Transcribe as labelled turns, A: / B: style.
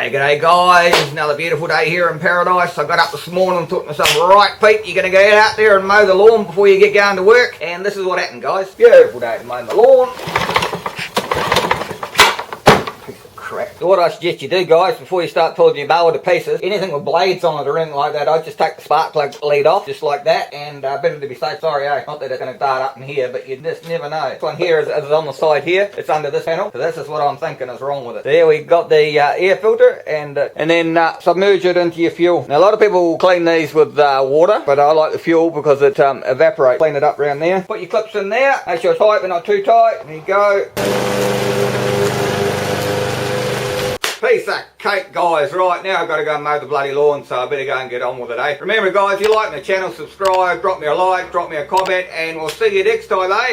A: G'day guys, another beautiful day here in paradise. I got up this morning and thought to myself, right Pete, you're going to get out there and mow the lawn before you get going to work. And this is what happened, guys. Beautiful day to mow the lawn. So what I suggest you do, guys, before you start pulling your mower to pieces, anything with blades on it or anything like that, I just take the spark plug lead off, just like that, and better to be safe, sorry, not that it's going to dart up in here, but you just never know. This one here is on the side here, it's under this panel, so this is what I'm thinking is wrong with it. There we got the air filter, and then submerge it into your fuel. Now a lot of people will clean these with water, but I like the fuel because it evaporates. Clean it up around there. Put your clips in there, make sure it's tight but not too tight, there you go. Piece of cake, guys. Right, now I've got to go and mow the bloody lawn, so I better go and get on with it, eh? Remember, guys, if you like my channel, subscribe, drop me a like, drop me a comment, and we'll see you next time, eh?